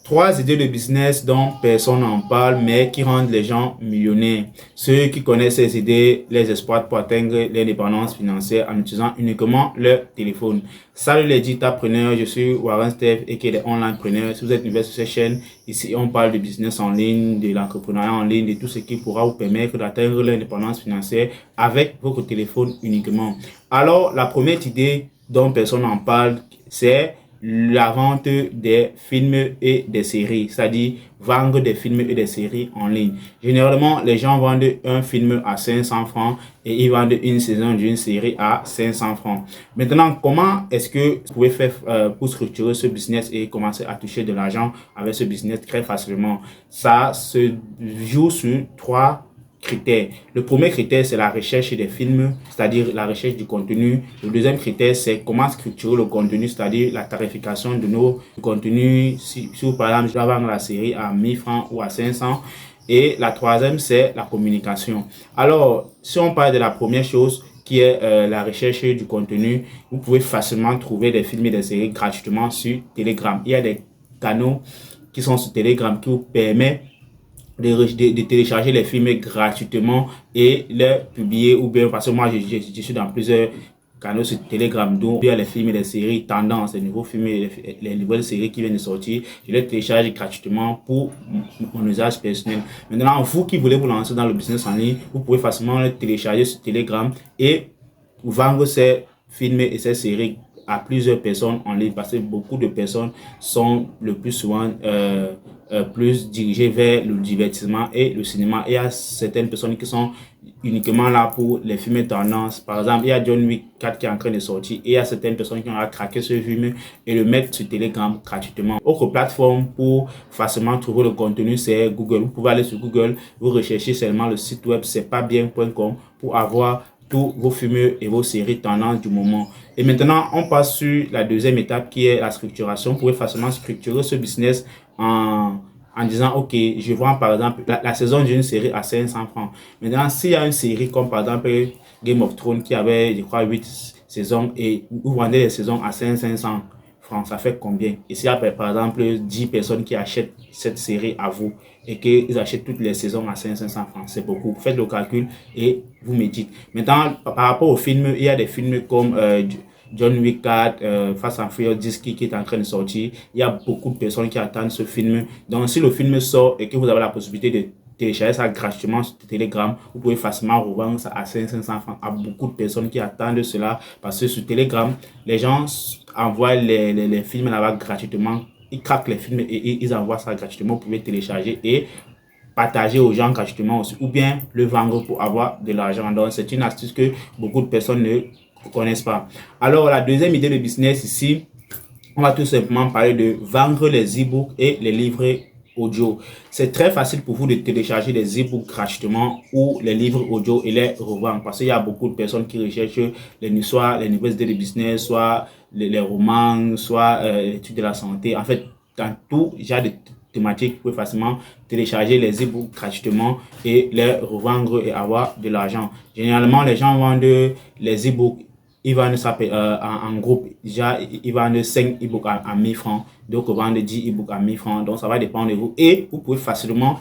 Trois idées de business dont personne n'en parle, mais qui rendent les gens millionnaires. Ceux qui connaissent ces idées les exploitent pour atteindre l'indépendance financière en utilisant uniquement leur téléphone. Salut les digitapreneurs, je suis Warren Steph et qui est onlinepreneur. Si vous êtes nouveau sur cette chaîne, ici on parle de business en ligne, de l'entrepreneuriat en ligne, de tout ce qui pourra vous permettre d'atteindre l'indépendance financière avec votre téléphone uniquement. Alors, la première idée dont personne n'en parle, c'est la vente des films et des séries, c'est-à-dire vendre des films et des séries en ligne. Généralement, les gens vendent un film à 500 francs et ils vendent une saison d'une série à 500 francs. Maintenant, comment est-ce que vous pouvez faire pour structurer ce business et commencer à toucher de l'argent avec ce business très facilement? Ça se joue sur trois critères. Le premier critère, c'est la recherche des films, c'est-à-dire la recherche du contenu. Le deuxième critère, c'est comment structurer le contenu, c'est-à-dire la tarification de nos contenus. Si par exemple, je dois vendre la série à 1000 francs ou à 500. Et la troisième, c'est la communication. Alors, si on parle de la première chose, qui est la recherche du contenu, vous pouvez facilement trouver des films et des séries gratuitement sur Telegram. Il y a des canaux qui sont sur Telegram qui vous permettent de télécharger les films gratuitement et les publier, ou bien parce que moi je suis dans plusieurs canaux sur Telegram d'où il y a les films et les séries tendances, les nouveaux films et les nouvelles séries qui viennent de sortir. Je les télécharge gratuitement pour mon usage personnel. Maintenant, vous qui voulez vous lancer dans le business en ligne, vous pouvez facilement les télécharger sur Telegram et vendre ces films et ces séries à plusieurs personnes en ligne, parce que beaucoup de personnes sont le plus souvent plus dirigées vers le divertissement et le cinéma. Et il y a certaines personnes qui sont uniquement là pour les films tendance. Par exemple, il y a John Wick 4 qui est en train de sortir et il y a certaines personnes qui ont craqué ce film et le mettre sur Telegram gratuitement. Autre plateforme pour facilement trouver le contenu, c'est Google. Vous pouvez aller sur Google, vous recherchez seulement le site web c'est pas bien.com pour avoir tous vos films et vos séries tendances du moment. Et maintenant, on passe sur la deuxième étape qui est la structuration. Vous pouvez facilement structurer ce business en disant, OK, je vends par exemple la saison d'une série à 500 francs. Maintenant, s'il y a une série comme par exemple Game of Thrones qui avait, je crois, 8 saisons et vous vendez les saisons à 500 francs, ça fait combien? Et s'il y a par exemple 10 personnes qui achètent cette série à vous et qu'ils achètent toutes les saisons à 500 francs, c'est beaucoup. Faites le calcul et vous me dites. Maintenant, par rapport aux films, il y a des films comme John Wick 4, Fast and Furious 10 qui est en train de sortir. Il y a beaucoup de personnes qui attendent ce film. Donc, si le film sort et que vous avez la possibilité de télécharger ça gratuitement sur Telegram, vous pouvez facilement revendre ça à 500 francs à beaucoup de personnes qui attendent cela, parce que sur Telegram, les gens envoient les films là-bas gratuitement. Ils craquent les films et ils envoient ça gratuitement. Vous pouvez télécharger et partager aux gens gratuitement aussi, ou bien le vendre pour avoir de l'argent. Donc, c'est une astuce que beaucoup de personnes ne connaissent pas. Alors, la deuxième idée de business ici, on va tout simplement parler de vendre les e-books et les livres audio. C'est très facile pour vous de télécharger des e-books gratuitement ou les livres audio et les revendre, parce qu'il y a beaucoup de personnes qui recherchent soit les nouvelles idées de business, soit les romans, soit l'étude de la santé. En fait, dans tout genre de thématiques, vous pouvez facilement télécharger les e-books gratuitement et les revendre et avoir de l'argent. Généralement, les gens vendent les e-books. Ils vendent ça en groupe. Déjà, ils vendent 5 e-books à 1000 francs. Donc, ils vendent 10 e-books à 1000 francs. Donc, ça va dépendre de vous. Et vous pouvez facilement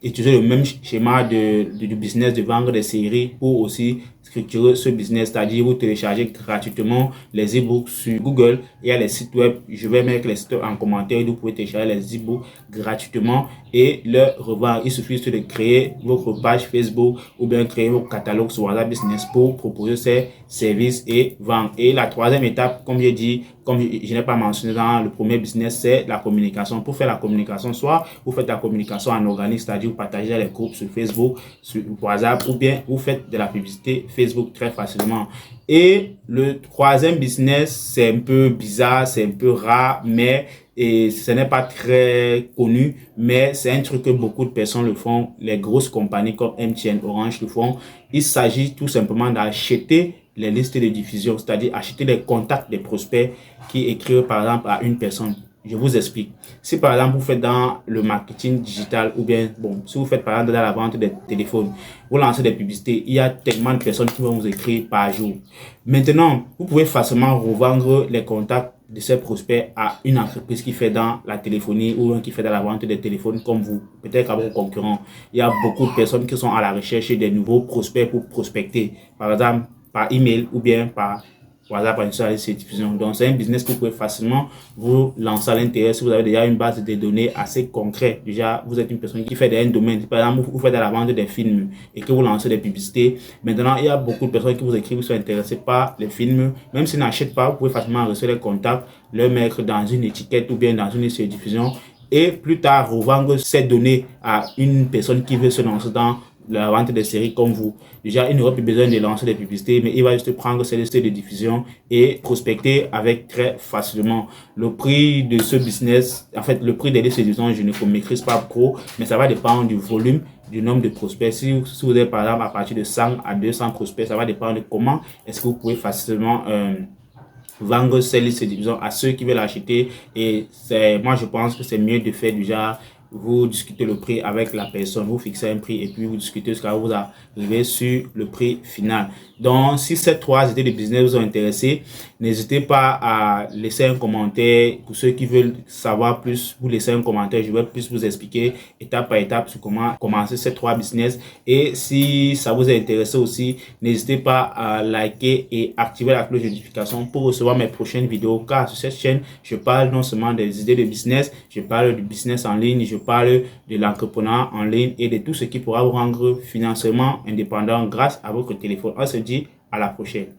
utiliser le même schéma du business de vendre des séries pour aussi structurer ce business, c'est-à-dire vous téléchargez gratuitement les e-books sur Google. Il y a les sites web, je vais mettre les sites en commentaire, vous pouvez télécharger les e-books gratuitement et le revendre. Il suffit de créer votre page Facebook ou bien créer votre catalogue sur WhatsApp Business pour proposer ces services et vendre. Et la troisième étape, comme j'ai dit, comme je n'ai pas mentionné dans le premier business, c'est la communication. Pour faire la communication, soit vous faites la communication en organique, c'est-à-dire vous partagez les groupes sur Facebook, sur WhatsApp, ou bien vous faites de la publicité Facebook très facilement. Et le troisième business, c'est un peu bizarre, c'est un peu rare, mais ce n'est pas très connu, mais c'est un truc que beaucoup de personnes le font. Les grosses compagnies comme MTN, Orange le font. Il s'agit tout simplement d'acheter les listes de diffusion, c'est-à-dire acheter les contacts des prospects qui écrivent par exemple à une personne. Je vous explique. Si par exemple vous faites dans le marketing digital, ou bien si vous faites par exemple dans la vente des téléphones, vous lancez des publicités, il y a tellement de personnes qui vont vous écrire par jour. Maintenant, vous pouvez facilement revendre les contacts de ces prospects à une entreprise qui fait dans la téléphonie ou qui fait dans la vente des téléphones comme vous, peut-être à vos concurrents. Il y a beaucoup de personnes qui sont à la recherche des nouveaux prospects pour prospecter, par exemple par email ou bien par WhatsApp, par une de diffusion. Donc, c'est un business que vous pouvez facilement vous lancer à l'intérieur si vous avez déjà une base de données assez concrète. Déjà, vous êtes une personne qui fait un domaine. Par exemple, vous faites de la vente des films et que vous lancez des publicités. Maintenant, il y a beaucoup de personnes qui vous écrivent, qui sont intéressées par les films. Même s'ils n'achètent pas, vous pouvez facilement recevoir les contacts, le mettre dans une étiquette ou bien dans une liste de diffusion et plus tard revendre ces données à une personne qui veut se lancer dans la vente des séries comme vous. Déjà, il n'aura plus besoin de lancer des publicités, mais il va juste prendre ces listes de diffusion et prospecter avec très facilement. Le prix de ce business, en fait, le prix des listes de diffusion, je ne maîtrise pas trop, mais ça va dépendre du volume, du nombre de prospects. Si vous êtes par exemple à partir de 100 à 200 prospects, ça va dépendre de comment est-ce que vous pouvez facilement vendre ces listes de diffusion à ceux qui veulent acheter. Et moi, je pense que c'est mieux de faire déjà vous discutez le prix avec la personne, vous fixez un prix et puis vous discutez jusqu'à vous arrivez sur le prix final. Donc, si ces 3 idées de business vous ont intéressé, n'hésitez pas à laisser un commentaire. Pour ceux qui veulent savoir plus, vous laissez un commentaire. Je vais plus vous expliquer étape par étape sur comment commencer ces 3 business. Et si ça vous a intéressé aussi, n'hésitez pas à liker et activer la cloche de notification pour recevoir mes prochaines vidéos. Car sur cette chaîne, je parle non seulement des idées de business, je parle du business en ligne, je parle de l'entrepreneur en ligne et de tout ce qui pourra vous rendre financièrement indépendant grâce à votre téléphone. On se dit à la prochaine.